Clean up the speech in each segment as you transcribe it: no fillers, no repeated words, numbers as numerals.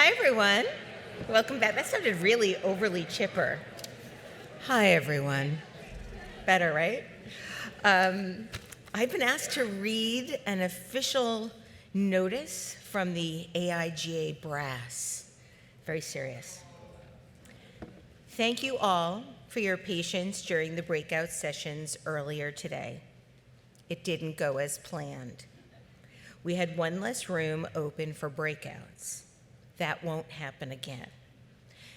Hi, everyone. Welcome back. That sounded really overly chipper. Hi, everyone. Better, right? I've been asked to read an official notice from the AIGA brass. Very serious. Thank you all for your patience during the breakout sessions earlier today. It didn't go as planned. We had one less room open for breakouts. That won't happen again.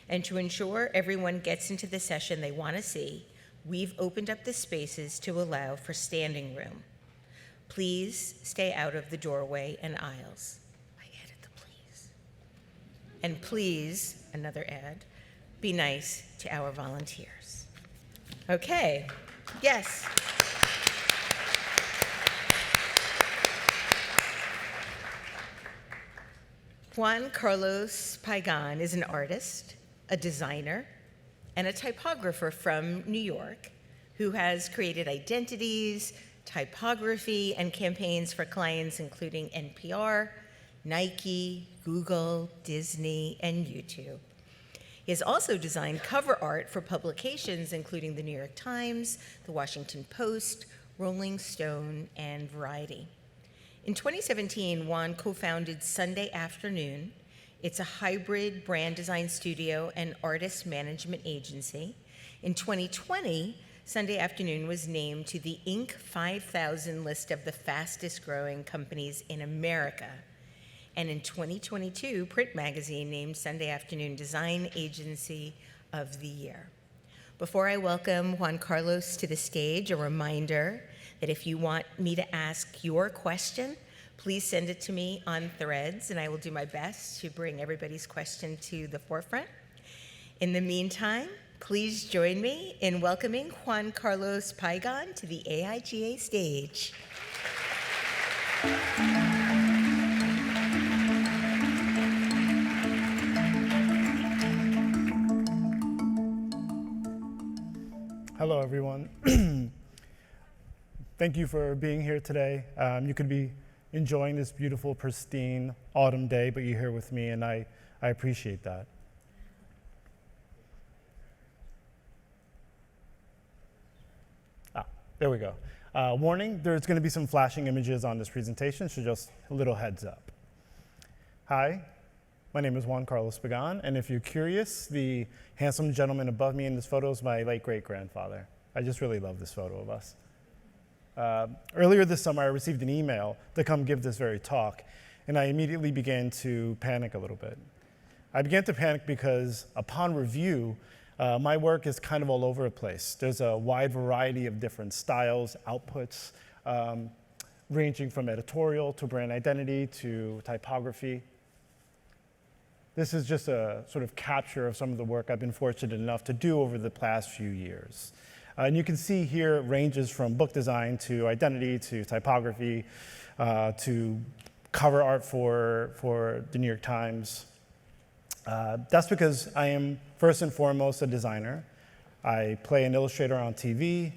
And to ensure everyone gets into the session they want to see, we've opened up the spaces to allow for standing room. Please stay out of the doorway and aisles. I added the please. And please, another ad, be nice to our volunteers. Okay, yes. Juan Carlos Pagan is an artist, a designer, and a typographer from New York who has created identities, typography, and campaigns for clients including NPR, Nike, Google, Disney, and YouTube. He has also designed cover art for publications including the New York Times, the Washington Post, Rolling Stone, and Variety. In 2017, Juan co-founded Sunday Afternoon. It's a hybrid brand design studio and artist management agency. In 2020, Sunday Afternoon was named to the Inc. 5000 list of the fastest growing companies in America. And in 2022, Print Magazine named Sunday Afternoon Design Agency of the Year. Before I welcome Juan Carlos to the stage, a reminder that if you want me to ask your question, please send it to me on Threads, and I will do my best to bring everybody's question to the forefront. In the meantime, please join me in welcoming Juan Carlos Pagan to the AIGA stage. Hello, everyone. Thank you for being here today. You could be enjoying this beautiful, pristine autumn day, but you're here with me, and I appreciate that. There we go. Warning, there's going to be some flashing images on this presentation, so just a little heads up. Hi, my name is Juan Carlos Pagan, and if you're curious, the handsome gentleman above me in this photo is my late great-grandfather. I just really love this photo of us. Earlier this summer, I received an email to come give this very talk, and I immediately began to panic a little bit. I began to panic because upon review, my work is kind of all over the place. There's a wide variety of different styles, outputs, ranging from editorial to brand identity to typography. This is just a sort of capture of some of the work I've been fortunate enough to do over the past few years. And you can see here it ranges from book design to identity to typography to cover art for the New York Times. That's because I am first and foremost a designer. I play an illustrator on TV.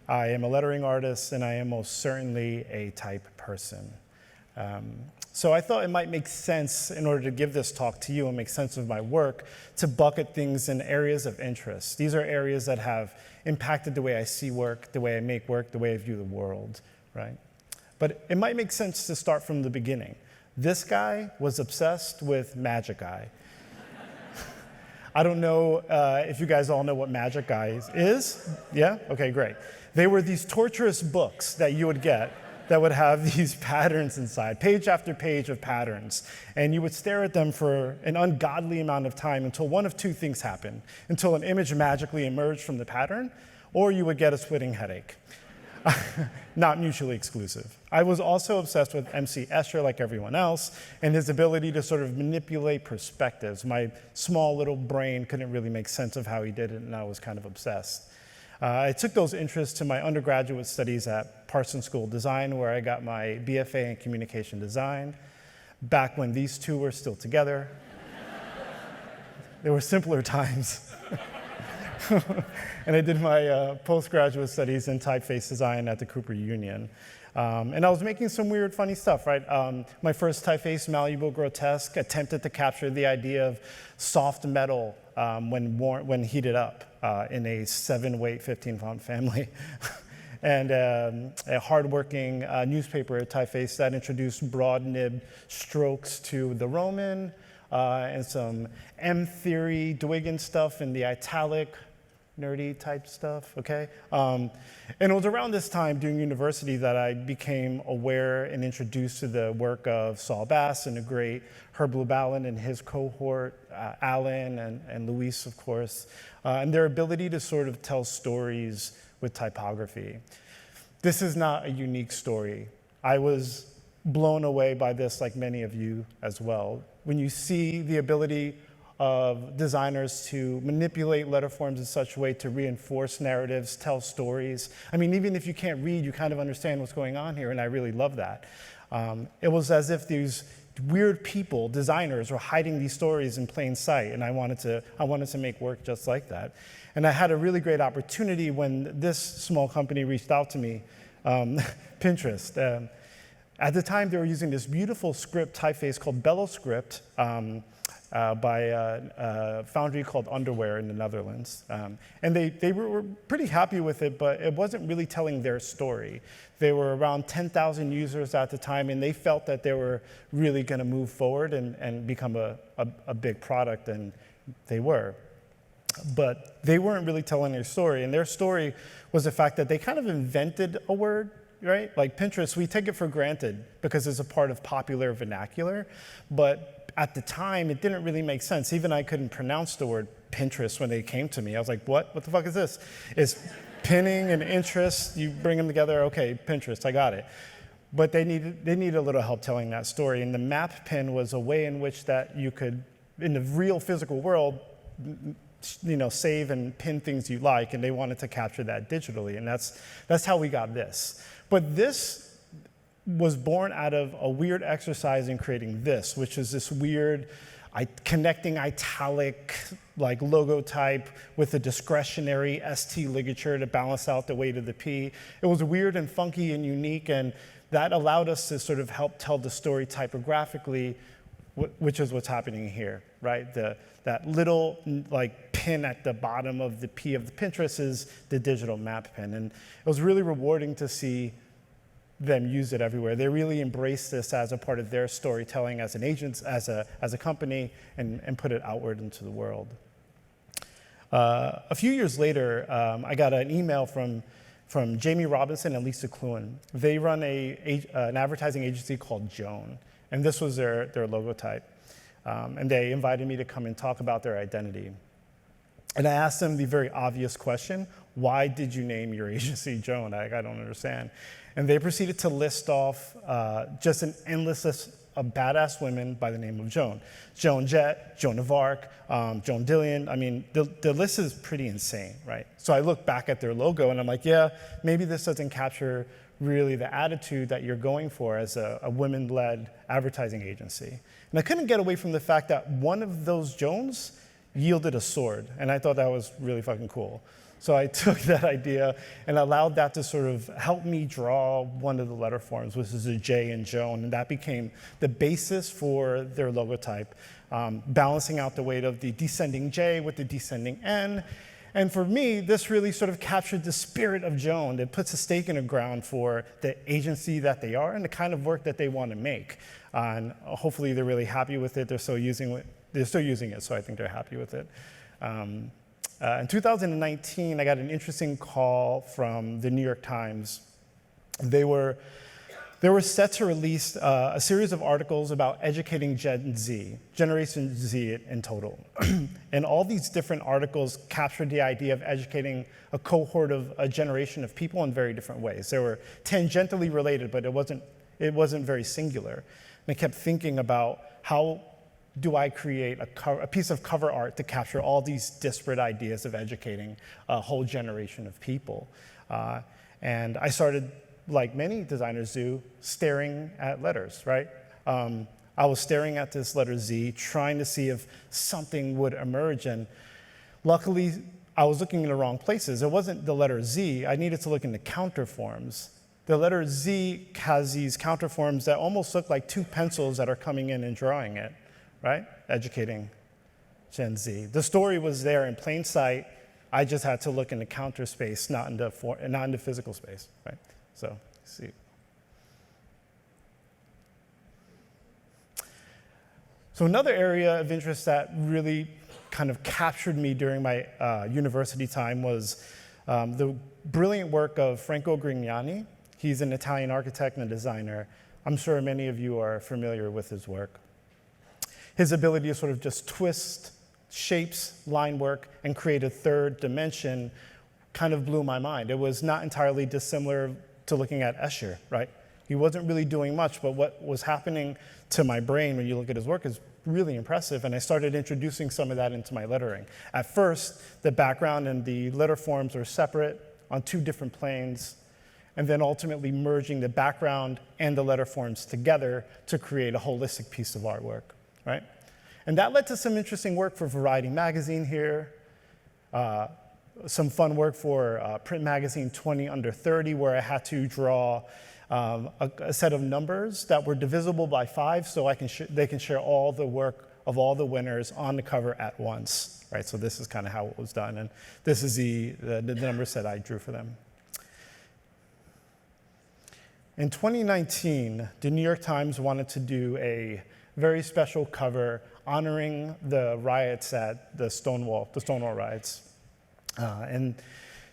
I am a lettering artist, and I am most certainly a type person. So I thought it might make sense, in order to give this talk to you and make sense of my work, to bucket things in areas of interest. These are areas that have impacted the way I see work, the way I make work, the way I view the world, right? But it might make sense to start from the beginning. This guy was obsessed with Magic Eye. I don't know if you guys all know what Magic Eye is. Yeah? Okay, great. They were these torturous books that you would get that would have these patterns inside, page after page of patterns. And you would stare at them for an ungodly amount of time until one of two things happened, until an image magically emerged from the pattern, or you would get a splitting headache. Not mutually exclusive. I was also obsessed with MC Escher, like everyone else, and his ability to sort of manipulate perspectives. My small little brain couldn't really make sense of how he did it, and I was kind of obsessed. I took those interests to my undergraduate studies at Parsons School of Design, where I got my BFA in communication design, back when these two were still together. There were simpler times. And I did my postgraduate studies in typeface design at the Cooper Union. And I was making some weird, funny stuff, right? My first typeface, Malleable Grotesque, attempted to capture the idea of soft metal when heated up in a 7-weight, 15-font family. And a hardworking newspaper typeface that introduced broad-nibbed strokes to the Roman, and some M-theory Dwiggin stuff in the italic, nerdy type stuff, okay? And it was around this time during university that I became aware and introduced to the work of Saul Bass and the great Herb Lubalin and his cohort, Alan and Luis, of course, and their ability to sort of tell stories with typography. This is not a unique story. I was blown away by this, like many of you as well. When you see the ability of designers to manipulate letter forms in such a way to reinforce narratives, tell stories. I mean, even if you can't read, you kind of understand what's going on here, and I really love that. It was as if these weird people, designers, were hiding these stories in plain sight, and I wanted to make work just like that. And I had a really great opportunity when this small company reached out to me, Pinterest. At the time, they were using this beautiful script typeface called BelloScript, by a foundry called Underwear in the Netherlands. And they were pretty happy with it, but it wasn't really telling their story. They were around 10,000 users at the time, and they felt that they were really going to move forward and become a big product, and they were. But they weren't really telling their story, and their story was the fact that they kind of invented a word, right? Like Pinterest, we take it for granted because it's a part of popular vernacular, but at the time, it didn't really make sense. Even I couldn't pronounce the word Pinterest when they came to me. I was like, what? What the fuck is this? Is pinning and interest, you bring them together, okay, Pinterest, I got it. But they needed a little help telling that story, and the map pin was a way in which that you could, in the real physical world, save and pin things you like, and they wanted to capture that digitally, and that's how we got this. But this was born out of a weird exercise in creating this, which is this weird connecting italic like logo type with a discretionary ST ligature to balance out the weight of the P. It was weird and funky and unique, and that allowed us to sort of help tell the story typographically, which is what's happening here, right? That little like pin at the bottom of the P of the Pinterest is the digital map pin. And it was really rewarding to see them use it everywhere. They really embraced this as a part of their storytelling as an agent, as a company, and put it outward into the world. A few years later, I got an email from Jamie Robinson and Lisa Cluin. They run an advertising agency called Joan, and this was their logo type. And they invited me to come and talk about their identity. And I asked them the very obvious question, why did you name your agency Joan? I don't understand. And they proceeded to list off just an endless list of badass women by the name of Joan. Joan Jett, Joan of Arc, Joan Dillion. I mean, the list is pretty insane, right? So I look back at their logo and I'm like, yeah, maybe this doesn't capture really the attitude that you're going for as a women-led advertising agency. And I couldn't get away from the fact that one of those Joans yielded a sword, and I thought that was really fucking cool. So I took that idea and allowed that to sort of help me draw one of the letter forms, which is a J in Joan, and that became the basis for their logo type, balancing out the weight of the descending J with the descending N. And for me, this really sort of captured the spirit of Joan. It puts a stake in the ground for the agency that they are and the kind of work that they want to make. And hopefully they're really happy with it. They're still using it, so I think they're happy with it. In 2019, I got an interesting call from the New York Times. They were set to release a series of articles about educating Generation Z in total. And all these different articles captured the idea of educating a cohort of a generation of people in very different ways. They were tangentially related, but it wasn't very singular. And I kept thinking about how do I create a piece of cover art to capture all these disparate ideas of educating a whole generation of people. And I started, like many designers do, staring at letters, right? I was staring at this letter Z, trying to see if something would emerge, and luckily, I was looking in the wrong places. It wasn't the letter Z. I needed to look into counterforms. the letter Z has these counterforms that almost look like two pencils that are coming in and drawing it, right? Educating Gen Z. The story was there in plain sight. I just had to look in the counter space, not into physical space, right? So, let's see. So another area of interest that really kind of captured me during my university time was the brilliant work of Franco Grignani. He's an Italian architect and a designer. I'm sure many of you are familiar with his work. His ability to sort of just twist shapes, line work, and create a third dimension kind of blew my mind. It was not entirely dissimilar to looking at Escher, right? He wasn't really doing much, but what was happening to my brain when you look at his work is really impressive, and I started introducing some of that into my lettering. At first, the background and the letter forms were separate on two different planes, and then ultimately merging the background and the letter forms together to create a holistic piece of artwork, right? And that led to some interesting work for Variety magazine here, some fun work for print magazine 20 Under 30, where I had to draw a set of numbers that were divisible by 5 so they can share all the work of all the winners on the cover at once, right? So this is kind of how it was done, and this is the numbers that I drew for them. In 2019, the New York Times wanted to do a very special cover honoring the riots at the Stonewall riots. And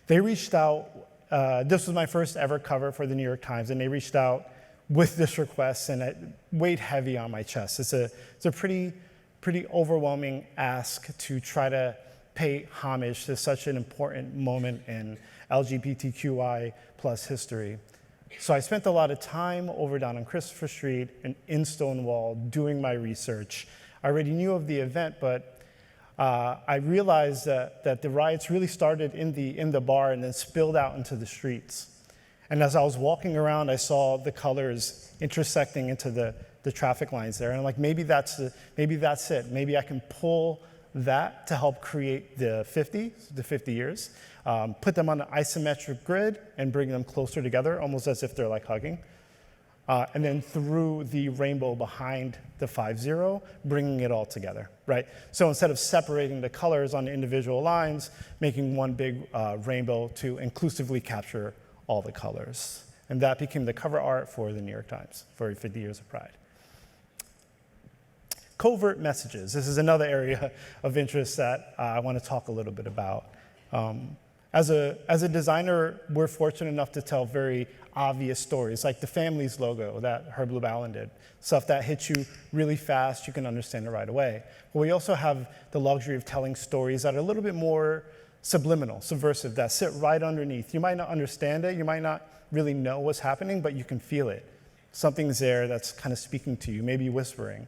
they reached out, this was my first ever cover for the New York Times, and they reached out with this request, and it weighed heavy on my chest. It's a pretty overwhelming ask to try to pay homage to such an important moment in LGBTQI plus history. So I spent a lot of time over down on Christopher Street and in Stonewall doing my research. I already knew of the event, but I realized that the riots really started in the bar and then spilled out into the streets. And as I was walking around, I saw the colors intersecting into the traffic lines there. And I'm like, maybe that's it. Maybe I can pull that to help create the 50 years, put them on an isometric grid and bring them closer together, almost as if they're like hugging. And then through the rainbow behind the 5-0, bringing it all together, right? So instead of separating the colors on the individual lines, making one big rainbow to inclusively capture all the colors. And that became the cover art for the New York Times for 50 Years of Pride. Covert messages. This is another area of interest that I want to talk a little bit about. As a designer, we're fortunate enough to tell very obvious stories, like the family's logo that Herb Lubalin did, stuff that hits you really fast, you can understand it right away. But we also have the luxury of telling stories that are a little bit more subliminal, subversive, that sit right underneath. You might not understand it, you might not really know what's happening, but you can feel it. Something's there that's kind of speaking to you, maybe whispering.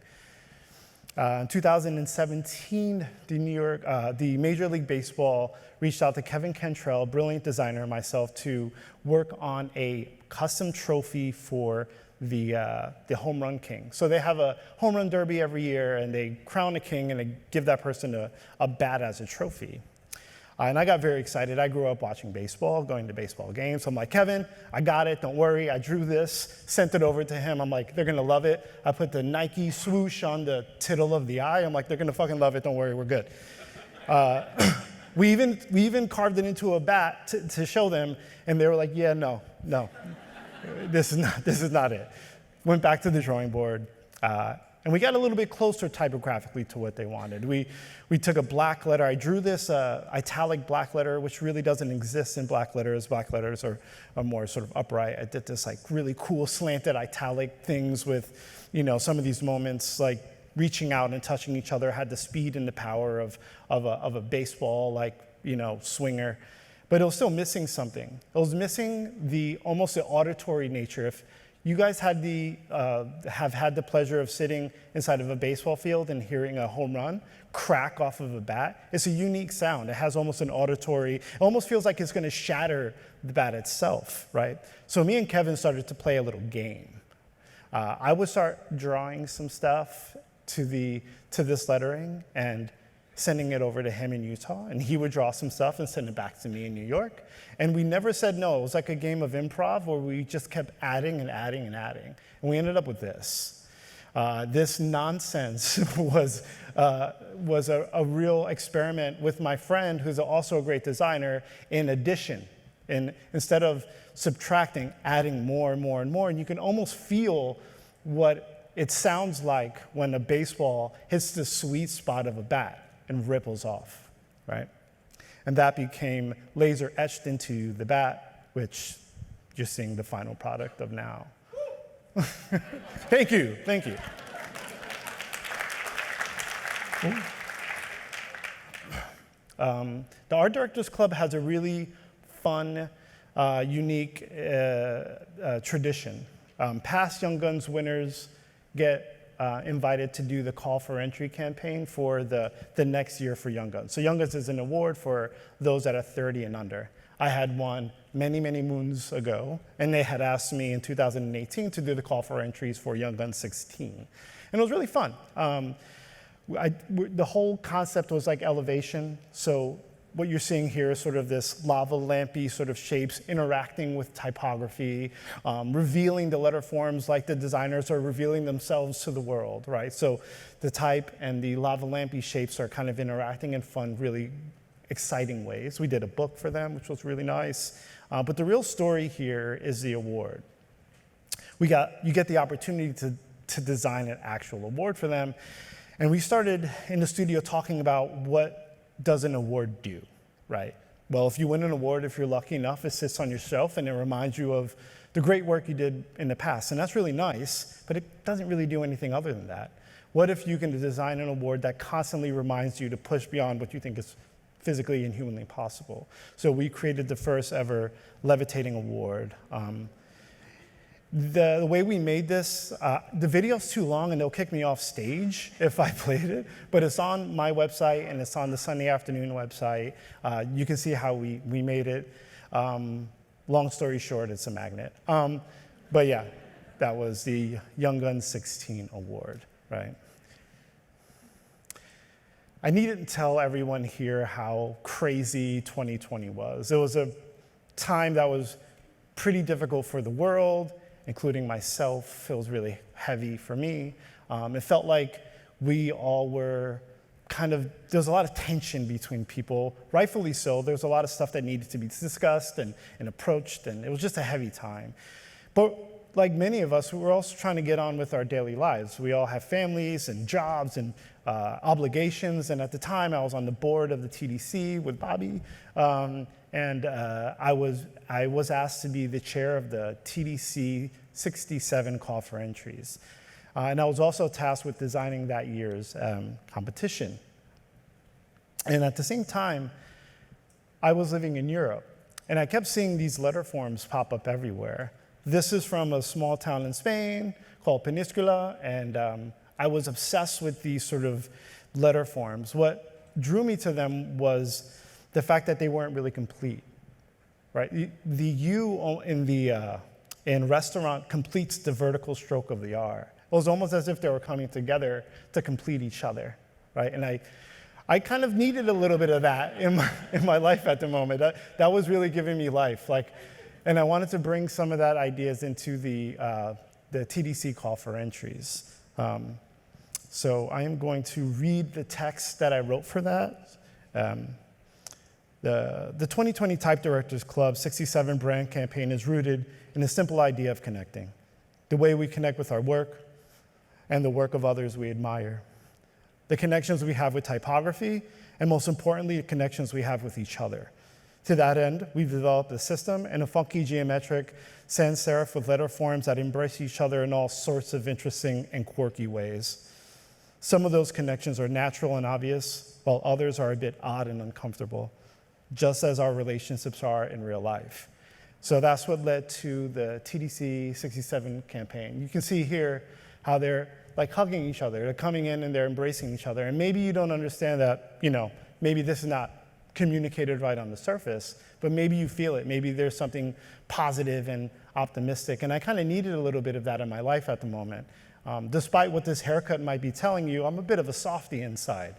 In 2017, the Major League Baseball reached out to Kevin Cantrell, brilliant designer, and myself to work on a custom trophy for the home run king. So they have a home run derby every year, and they crown a king, and they give that person a bat as a trophy. And I got very excited. I grew up watching baseball, going to baseball games. So I'm like, Kevin, I got it, don't worry. I drew this, sent it over to him. I'm like, they're gonna love it. I put the Nike swoosh on the tittle of the eye. I'm like, they're gonna fucking love it, don't worry, we're good. We even carved it into a bat to show them, and they were like, yeah, no, this is not it. Went back to the drawing board, and we got a little bit closer typographically to what they wanted. We took a black letter. I drew this italic black letter, which really doesn't exist in black letters. Black letters are more sort of upright. I did this like really cool slanted italic things with, some of these moments like reaching out and touching each other, had the speed and the power of a baseball swinger, but it was still missing something. It was missing almost the auditory nature. If you guys have had the pleasure of sitting inside of a baseball field and hearing a home run crack off of a bat, it's a unique sound. It has almost an auditory, it almost feels like it's gonna shatter the bat itself, right? So me and Kevin started to play a little game. I would start drawing some stuff to this lettering, and sending it over to him in Utah, and he would draw some stuff and send it back to me in New York. And we never said no. It was like a game of improv where we just kept adding and adding and adding. And we ended up with this. This nonsense was a real experiment with my friend, who's also a great designer, in addition. And instead of subtracting, adding more and more and more. And you can almost feel what it sounds like when a baseball hits the sweet spot of a bat and ripples off, right? And that became laser etched into the bat, which you're seeing the final product of now. Thank you, thank you. The Art Directors Club has a really fun, unique tradition. Past Young Guns winners get invited to do the call for entry campaign for the next year for Young Guns. So Young Guns is an award for those that are 30 and under. I had one many, many moons ago, and they had asked me in 2018 to do the call for entries for Young Guns 16. And it was really fun. The whole concept was like elevation. So what you're seeing here is sort of this lava lampy sort of shapes interacting with typography, revealing the letter forms like the designers are revealing themselves to the world, right? So the type and the lava lampy shapes are kind of interacting in fun, really exciting ways. We did a book for them, which was really nice. But the real story here is the award. You get the opportunity to design an actual award for them. And we started in the studio talking about what does an award do, right? Well, if you win an award, if you're lucky enough, it sits on your shelf and it reminds you of the great work you did in the past. And that's really nice, but it doesn't really do anything other than that. What if you can design an award that constantly reminds you to push beyond what you think is physically and humanly possible? So we created the first ever levitating award. The way we made this, the video's too long and they'll kick me off stage if I played it, but it's on my website and it's on the Sunday Afternoon website. You can see how we made it. Long story short, it's a magnet. But yeah, that was the Young Guns 16 award, right? I needn't tell everyone here how crazy 2020 was. It was a time that was pretty difficult for the world, including myself. It was really heavy for me. It felt like we all were there was a lot of tension between people, rightfully so. There was a lot of stuff that needed to be discussed and approached, and it was just a heavy time. But like many of us, we were also trying to get on with our daily lives. We all have families and jobs and obligations, and at the time I was on the board of the TDC with Bobby, and I was asked to be the chair of the TDC 67 call for entries. And I was also tasked with designing that year's competition. And at the same time, I was living in Europe, and I kept seeing these letter forms pop up everywhere. This is from a small town in Spain called Peníscola, and I was obsessed with these sort of letter forms. What drew me to them was the fact that they weren't really complete, right? The U in restaurant completes the vertical stroke of the R. It was almost as if they were coming together to complete each other, right? And I kind of needed a little bit of that in my life at the moment. That was really giving me life, and I wanted to bring some of that ideas into the TDC call for entries. So I am going to read the text that I wrote for that. The 2020 Type Directors Club 67 brand campaign is rooted in the simple idea of connecting, the way we connect with our work and the work of others we admire, the connections we have with typography, and most importantly, the connections we have with each other. To that end, we've developed a system and a funky geometric sans serif with letter forms that embrace each other in all sorts of interesting and quirky ways. Some of those connections are natural and obvious, while others are a bit odd and uncomfortable, just as our relationships are in real life. So that's what led to the TDC 67 campaign. You can see here how they're like hugging each other. They're coming in and they're embracing each other. And maybe you don't understand that, maybe this is not communicated right on the surface, but maybe you feel it. Maybe there's something positive and optimistic. And I kind of needed a little bit of that in my life at the moment. Despite what this haircut might be telling you, I'm a bit of a softie inside.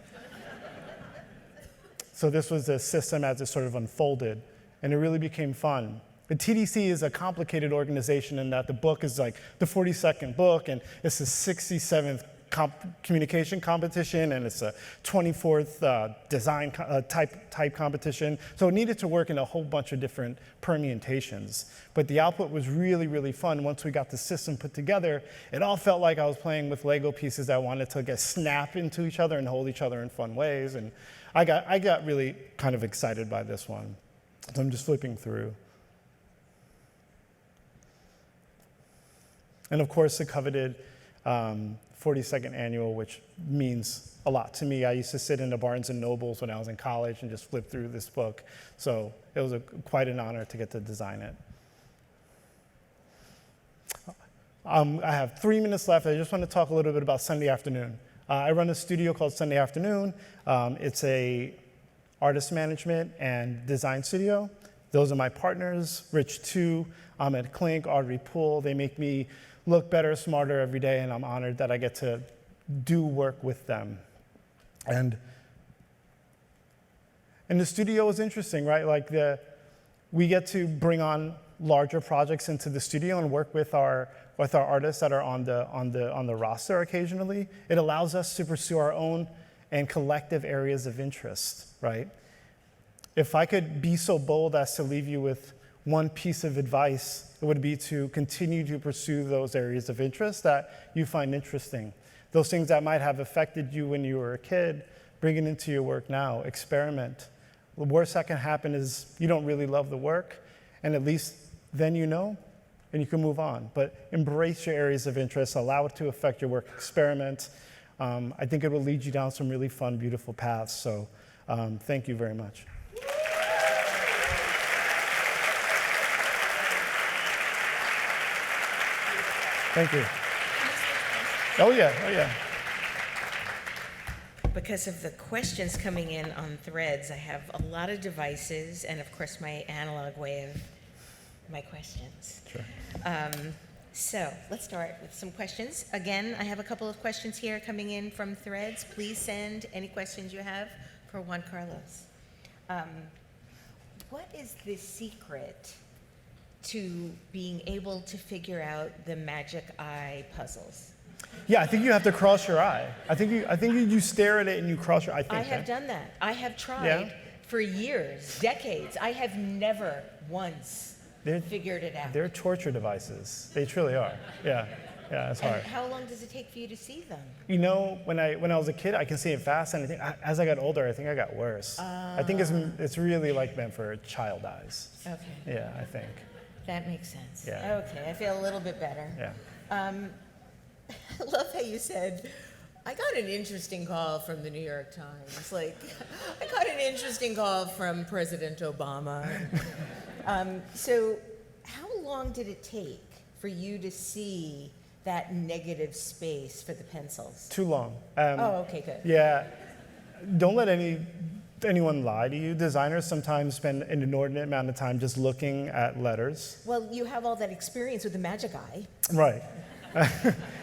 So this was the system as it sort of unfolded, and it really became fun. The TDC is a complicated organization in that the book is like the 42nd book, and it's the 67th communication competition, and it's a 24th design type competition. So it needed to work in a whole bunch of different permutations. But the output was really, really fun. Once we got the system put together, it all felt like I was playing with Lego pieces that wanted to snap into each other and hold each other in fun ways. And I got really kind of excited by this one. So I'm just flipping through. And of course, the coveted 42nd annual, which means a lot to me. I used to sit in the Barnes & Nobles when I was in college and just flip through this book. So it was quite an honor to get to design it. I have 3 minutes left. I just want to talk a little bit about Sunday Afternoon. I run a studio called Sunday Afternoon. It's a artist management and design studio. Those are my partners, Rich Tu, Ahmed Klink, Audrey Poole. They make me look better, smarter every day, and I'm honored that I get to do work with them. And the studio is interesting, right? Like we get to bring on larger projects into the studio and work with our artists that are on the roster occasionally. It allows us to pursue our own and collective areas of interest, right? If I could be so bold as to leave you with one piece of advice, it would be to continue to pursue those areas of interest that you find interesting. Those things that might have affected you when you were a kid, bring it into your work now, experiment. The worst that can happen is you don't really love the work, and at least then you know, and you can move on. But embrace your areas of interest, allow it to affect your work, experiment. I think it will lead you down some really fun, beautiful paths. So thank you very much. Thank you. Oh yeah. Because of the questions coming in on Threads, I have a lot of devices and, of course, my analog way of my questions. Sure. So let's start with some questions. Again, I have a couple of questions here coming in from Threads. Please send any questions you have for Juan Carlos. What is the secret to being able to figure out the magic eye puzzles? Yeah, I think you have to cross your eye. I think you stare at it and you cross your eye. I have done that. I have tried for years, decades. I have never once figured it out. They're torture devices. They truly are. Yeah, it's hard. And how long does it take for you to see them? You know, when I was a kid, I can see it fast, and I think as I got older, I think I got worse. I think it's really like meant for child eyes. Okay. Yeah, I think. That makes sense. Yeah. Okay, I feel a little bit better. Yeah. I love how you said, I got an interesting call from the New York Times. Like, I got an interesting call from President Obama. So how long did it take for you to see that negative space for the pencils? Too long. Okay, good. Yeah. Don't let anyone lie to you. Designers sometimes spend an inordinate amount of time just looking at letters. Well, you have all that experience with the magic eye. Right.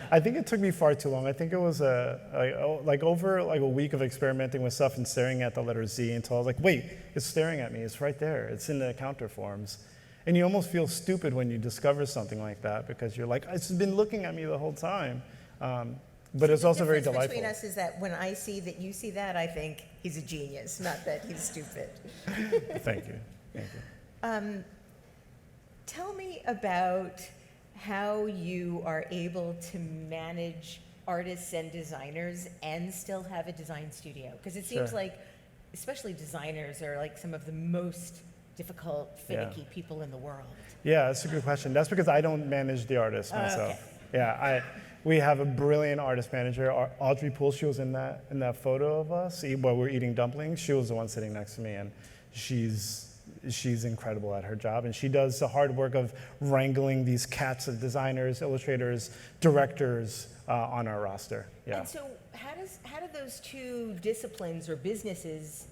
I think it took me far too long. I think it was over a week of experimenting with stuff and staring at the letter Z until I was like, wait, it's staring at me. It's right there. It's in the counter forms. And you almost feel stupid when you discover something like that because you're like, it's been looking at me the whole time. But it's also very delightful. The difference between us is that when I see that you see that, I think he's a genius, not that he's stupid. Thank you. Tell me about how you are able to manage artists and designers and still have a design studio. Because it seems like, especially designers are like some of the most difficult, finicky people in the world. Yeah, that's a good question. That's because I don't manage the artists myself. Okay. Yeah, we have a brilliant artist manager, Audrey Poole. She was in that photo of us while we're eating dumplings. She was the one sitting next to me, and she's incredible at her job, and she does the hard work of wrangling these cats of designers, illustrators, directors on our roster. Yeah. And so how do those two disciplines or businesses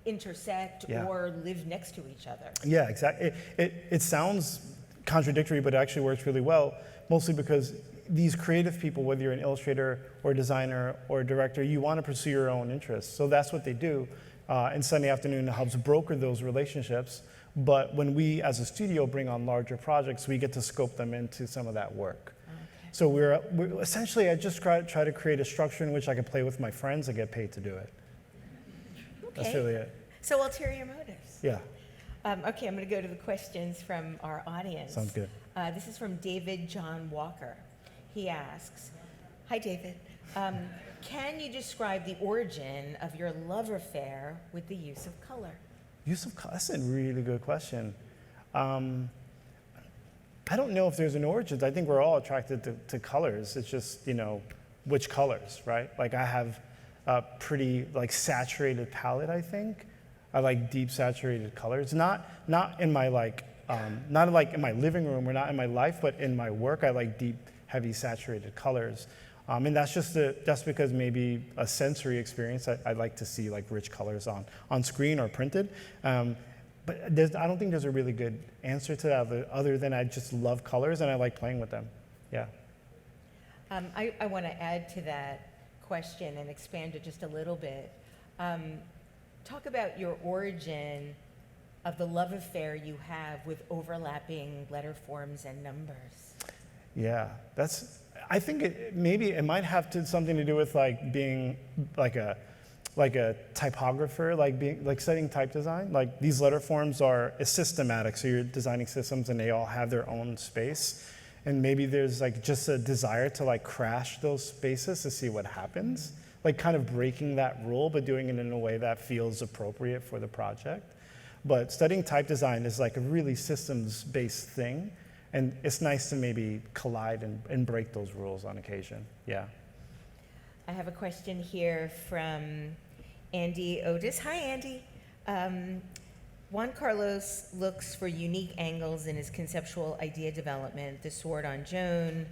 intersect or live next to each other? Yeah, exactly. It sounds contradictory, but it actually works really well, mostly because these creative people, whether you're an illustrator or a designer or a director, you want to pursue your own interests. So that's what they do. and Sunday afternoon helps broker those relationships. But when we, as a studio, bring on larger projects, we get to scope them into some of that work. Okay. So we're essentially, I just try to create a structure in which I can play with my friends and get paid to do it. Okay. That's really it. So ulterior motives. Yeah, Okay, I'm going to go to the questions from our audience. sounds good. This is from David John Walker. He asks, hi, David. Can you describe the origin of your love affair with the use of color? Use of color, that's a really good question. I don't know if there's an origin. I think we're all attracted to colors. It's just, which colors, right? Like I have a pretty saturated palette, I think. I like deep saturated colors. Not in my not like in my living room or not in my life, but in my work, I like deep, heavy saturated colors. And that's just because maybe a sensory experience. I like to see rich colors on screen or printed. But I don't think there's a really good answer to that other than I just love colors and I like playing with them. Yeah. I want to add to that question and expand it just a little bit. Talk about your origin of the love affair you have with overlapping letter forms and numbers. Yeah, I think maybe it might have something to do with being a typographer, studying type design. These letter forms are systematic, so you're designing systems and they all have their own space. And maybe there's just a desire to crash those spaces to see what happens. Kind of breaking that rule, but doing it in a way that feels appropriate for the project. But studying type design is a really systems-based thing. And it's nice to maybe collide and break those rules on occasion. Yeah. I have a question here from Andy Otis. Hi, Andy. Juan Carlos looks for unique angles in his conceptual idea development. The sword on Joan,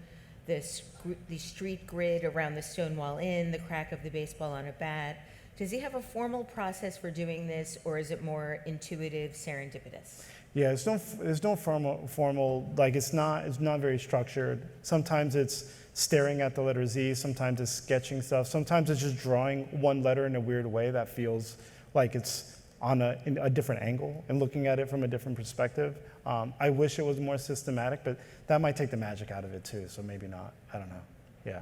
the street grid around the Stonewall Inn, the crack of the baseball on a bat. Does he have a formal process for doing this, or is it more intuitive, serendipitous? Yeah, there's no formal, it's not very structured. Sometimes it's staring at the letter Z, sometimes it's sketching stuff, sometimes it's just drawing one letter in a weird way that feels like it's on a different angle and looking at it from a different perspective. I wish it was more systematic, but that might take the magic out of it too, so maybe not. I don't know. Yeah.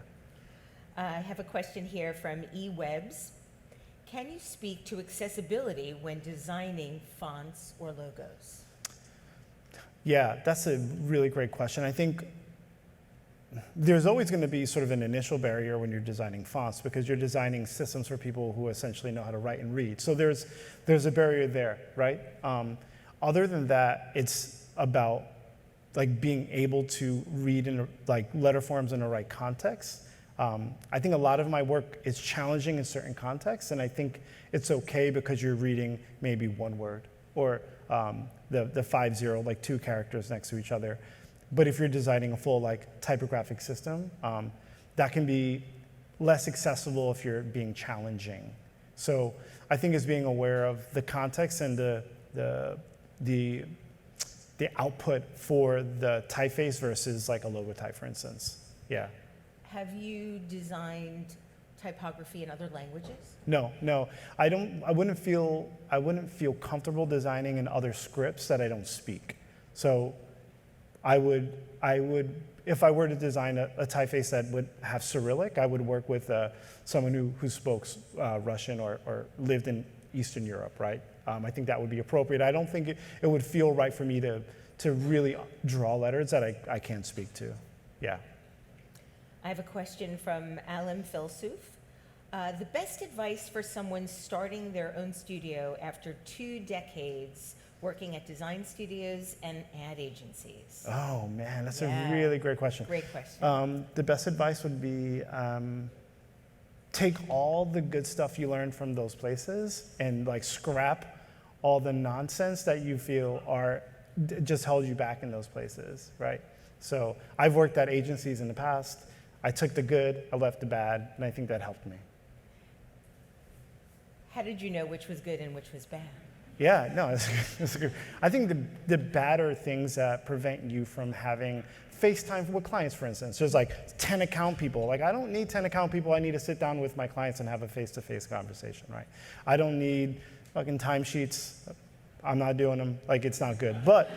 I have a question here from eWebs. Can you speak to accessibility when designing fonts or logos? Yeah, that's a really great question. I think there's always going to be sort of an initial barrier when you're designing fonts because you're designing systems for people who essentially know how to write and read. So there's a barrier there, right? Other than that, it's about being able to read in letter forms in the right context. I think a lot of my work is challenging in certain contexts, and I think it's okay because you're reading maybe one word or the 5-0, 2 characters next to each other. But if you're designing a full typographic system, that can be less accessible if you're being challenging. So I think it's being aware of the context and the output for the typeface versus a logo type, for instance. Yeah. Have you designed typography in other languages? No. I wouldn't feel comfortable designing in other scripts that I don't speak. So I would if I were to design a typeface that would have Cyrillic, I would work with someone who spoke Russian or lived in Eastern Europe, right? I think that would be appropriate. I don't think it would feel right for me to really draw letters that I can't speak to. Yeah. I have a question from Alan Filsuf. The best advice for someone starting their own studio after 2 decades working at design studios and ad agencies? Oh man, that's a really great question. Great question. The best advice would be take all the good stuff you learned from those places and scrap all the nonsense that you feel just held you back in those places, right? So I've worked at agencies in the past. I took the good, I left the bad, and I think that helped me. How did you know which was good and which was bad? Yeah, no, it's good. I think the bad are things that prevent you from having FaceTime with clients, for instance. There's like 10 account people. Like, I don't need 10 account people. I need to sit down with my clients and have a face-to-face conversation, right? I don't need fucking timesheets. I'm not doing them. Like, it's not good. But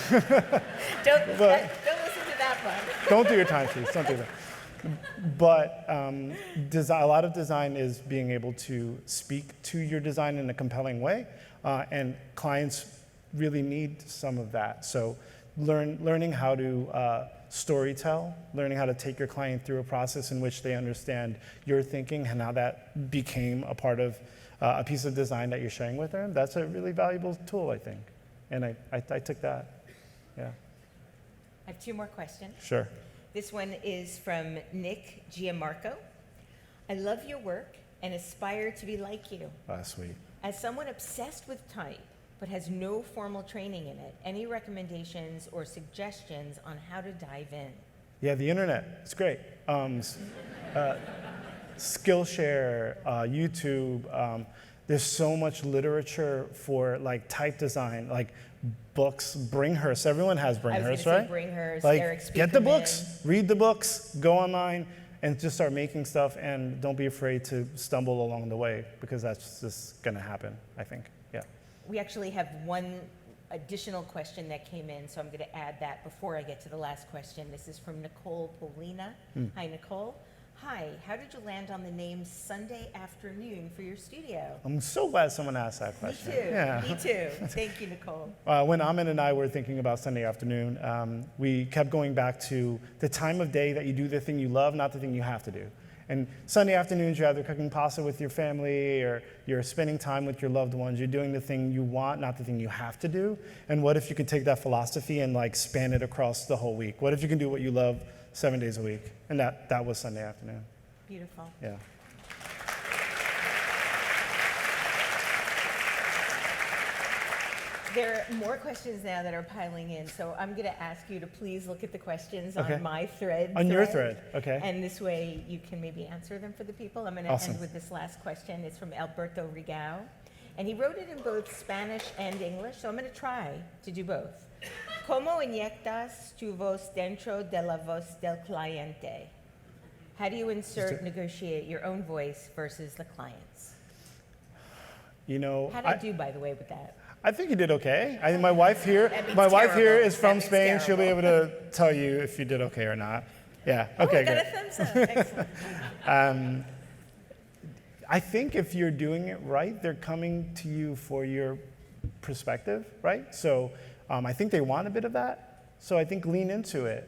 Don't listen to that one. don't do your timesheets. Don't do that. But a lot of design is being able to speak to your design in a compelling way, and clients really need some of that. So learning how to storytell, learning how to take your client through a process in which they understand your thinking and how that became a part of a piece of design that you're sharing with them, that's a really valuable tool, I think. And I took that, yeah. I have 2 more questions. Sure. This one is from Nick Giamarco. I love your work and aspire to be like you. Sweet. As someone obsessed with type, but has no formal training in it, any recommendations or suggestions on how to dive in? Yeah, the internet, it's great. Skillshare, YouTube, there's so much literature for like type design, like books, Bringhurst, everyone has Bringhurst, I was right? going to say Bringhurst, Like, Eric Spiekerman. get the books, read the books, go online, and just start making stuff, and don't be afraid to stumble along the way, because that's just gonna happen, I think, yeah. We actually have one additional question that came in, so I'm going to add that before I get to the last question. This is from Nicole Polina. Hi, Nicole. Hi, how did you land on the name Sunday Afternoon for your studio? I'm so glad someone asked that Me question. too. Yeah. Me too. Thank you, Nicole. When Amin and I were thinking about Sunday afternoon, we kept going back to the time of day that you do the thing you love, not the thing you have to do. And Sunday afternoons, you're either cooking pasta with your family, or you're spending time with your loved ones. You're doing the thing you want, not the thing you have to do. And what if you could take that philosophy and like span it across the whole week? What if you can do what you love 7 days a week? And that was Sunday afternoon. Beautiful. Yeah. There are more questions now that are piling in, so I'm going to ask you to please look at the questions Okay. on my thread. On your thread, okay. And this way you can maybe answer them for the people. I'm going to Awesome. end with this last question. It's from Alberto Rigao. And he wrote it in both Spanish and English, so I'm going to try to do both. ¿Cómo inyectas tu voz dentro de la voz del cliente? How do you negotiate your own voice versus the client's? You know, How did I do, by the way, with that? I think you did okay. I think my wife here terrible. is from That means Spain. She'll be able terrible. to tell you if you did okay or not. Yeah. Oh, Okay. I got Good. a thumbs up. Excellent. I think if you're doing it right, they're coming to you for your perspective, right? So I think they want a bit of that. So I think lean into it.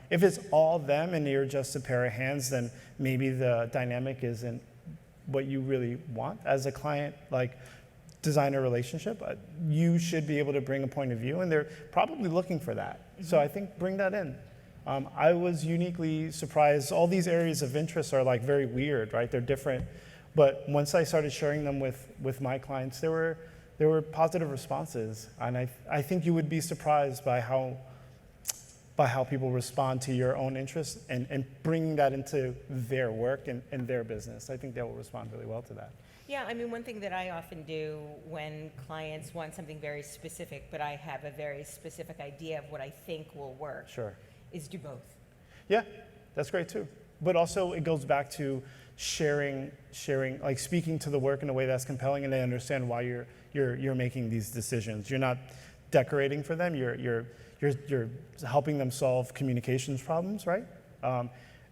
If it's all them and you're just a pair of hands, then maybe the dynamic isn't what you really want as a client, like designer relationship. You should be able to bring a point of view, and they're probably looking for that. So I think bring that in. I was uniquely surprised. All these areas of interest are like very weird, right? They're different. But once I started sharing them with my clients, there were positive responses. And I think you would be surprised by how people respond to your own interests and bringing that into their work and their business. I think they will respond really well to that. Yeah, I mean, one thing that I often do when clients want something very specific, but I have a very specific idea of what I think will work, Sure. is do both. Yeah, that's great too. But also it goes back to sharing, like speaking to the work in a way that's compelling, and they understand why you're making these decisions. You're not decorating for them. You're helping them solve communications problems, right?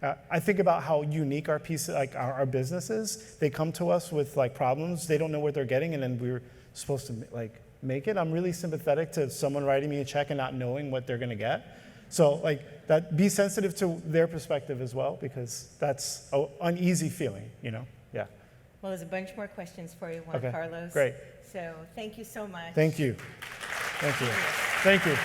I think about how unique our piece, like our business is. They come to us with like problems. They don't know what they're getting, and then we're supposed to like make it. I'm really sympathetic to someone writing me a check and not knowing what they're going to get. So like that, be sensitive to their perspective as well, because that's an uneasy feeling, you know? Yeah. Well, there's a bunch more questions for you, Juan Okay, Carlos. great. So thank you so much. Thank you. Thank you. Thank you.